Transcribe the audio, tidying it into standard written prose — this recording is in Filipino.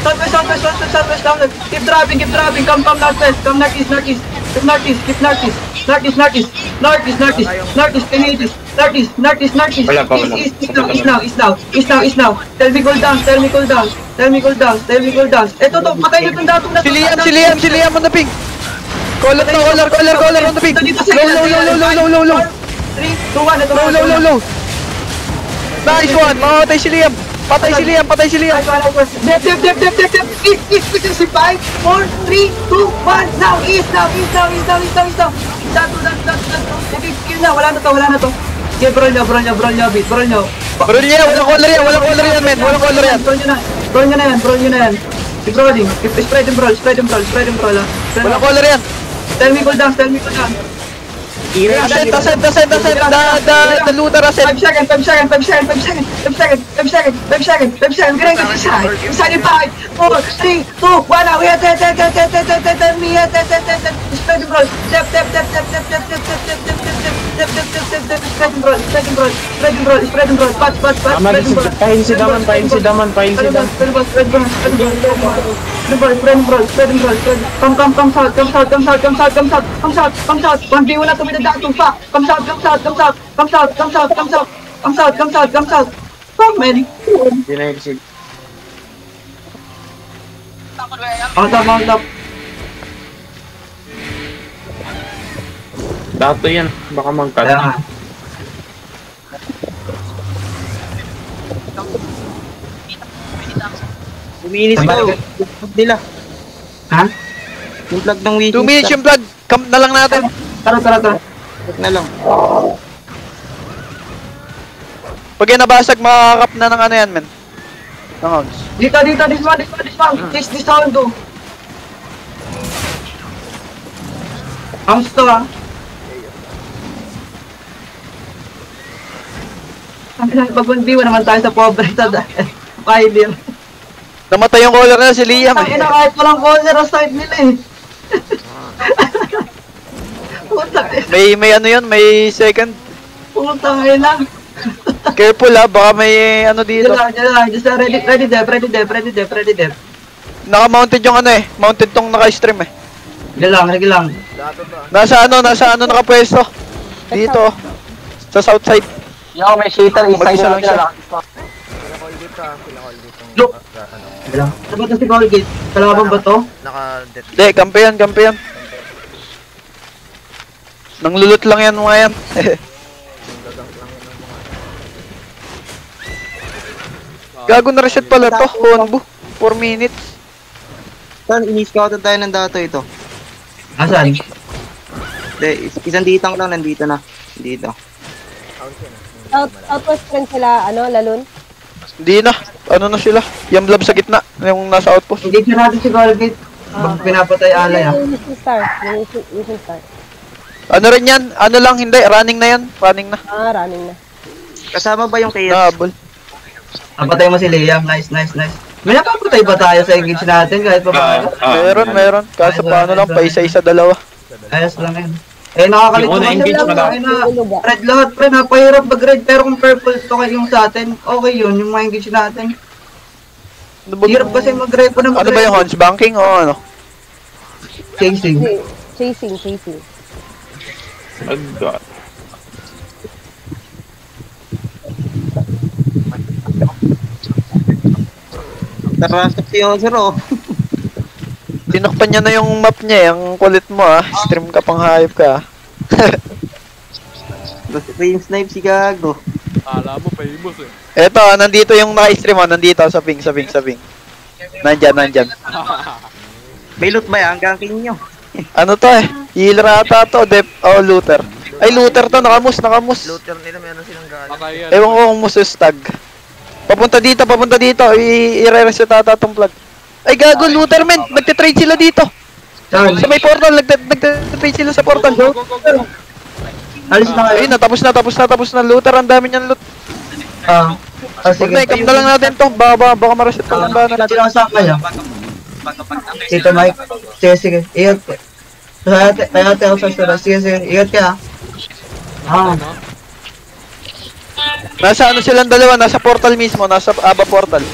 Southwest, downward. Keep driving. Come northwest, come northeast. Keep northeast. Northeast. East now. Tell me cool down. Eto to, patay nyo itong datong na to. Si Liam on the ping. Caller on the ping. Low. 3, 2, 1, ito. Low. Nice one. Patay si Liam. Dep. East. 5, 4, 3, 2, 1. Now, east now. Kill na, wala na to. Okay, bro nyo. Walang caller yan, men. Bro nyo na yan. Keep rolling. Spread them, bro. Walang caller yan. Tell me cool down. Ascent. The looter ascent. 5 seconds. Great inside. Inside in 5, 4, 3, 2, 1. Now we have spread them, bro. Step. Spread them, bro. Patch. Pahin si Daman. Spread them, bro. Come south. 1v1 na to with the datong pa. Come south. Come, man. Dinexig. Mount up. Dato yan. Baka mag-cut. Kaya nga. Buminis ko. Nila. Ha? Yung plug ng wiki. 2 minutes yung plug. Come na lang natin. Tara. Plug na lang. Pag yan nabasag, makakap na ng ano yan, men. Ng hounds. Dito, this one. This sound do. Hounds to, ah. Pag 1v1 naman tayo sa pobre ito dahil. Pioneer. Namatay yung caller na si Liam. Ang ina kahit walang corner ang side nila eh. Putang ina. May ano yun, may second. Putang ina. Careful ha, baka may ano dito. Diyan lang. Just ready there. Naka-mounted yung ano eh. Mounted tong naka-stream eh. Sige lang. Nasa ano nakapwesto. Dito. Sa south side. Yo, may shater. Mag-isa lang siya. Look. Ano ba ito si Colgate? Kalaban ba to? Hindi, kampi yan. Nanglulot lang yan mga yan. Gago na reset pala to, Honbu. 4 minutes. Saan, ini-scoutan tayo ng dato ito. Asan? Hindi, isang ditang lang, nandito na. Dito. Outpost friend sila, Lalun? Hindi na. Ano na sila? Yamlab sa gitna. Yung nasa outpost. Hindi siya natin si Colgate. Bang pinapatay alay ah. Yung Mission Star. Ano rin yan? Ano lang, hindi. Running na yan. Running na. Running na. Kasama ba yung kaya? Nabol. Napatay mo si Liam. Nice. May napapatay ba tayo sa engage natin kahit pa paano? Meron. Kaso paano lang, pa isa-isa dalawa. Ayos lang yun. Eh nakakalito Yung una, kasi engage lang. pa Ay na, red lahat pre, napahirap mag-red. Pero kung purple to kayo yung sa atin, okay yun, yung mga engage natin. Hirap kasi mag-red po na Ano ba yung Hans? Banking o ano? Chasing. Chasing. Oh God. Tarasok si Ozer, oh. Tinakpan niya na yung map niya, yung kulit mo ah. Stream ka pang hayop ka. Frame snipe si Gago. Alam mo, famous eh. Eto, nandito yung naka-stream oh. Nandito, sa ping. Nandyan. May loot ba yan? Ganking nyo. Ano to eh? Healer ata to, looter. Ay, looter to, nakamus. Looter nila, meron silang galing. Patay yan. Ewan ko kung musustag. Papunta dito. I-reset ata tong plug. Ay, gago, looter men. Nagtitrade sila dito. Saan? Sa may portal, nagtitrade sila sa portal. Go. Alis na kayo. Ayun na, tapos na. Looter, ang dami niyan loot. Sige. Huwag na lang natin to. Baka ma-reset pa lang ba na. Sino kasama kayo? Tito Mike. Sige. Iot. Kaya ako sa sura. Sige. Iot ka. Nasa ano silang dalawa, nasa portal mismo, nasa Aba portal.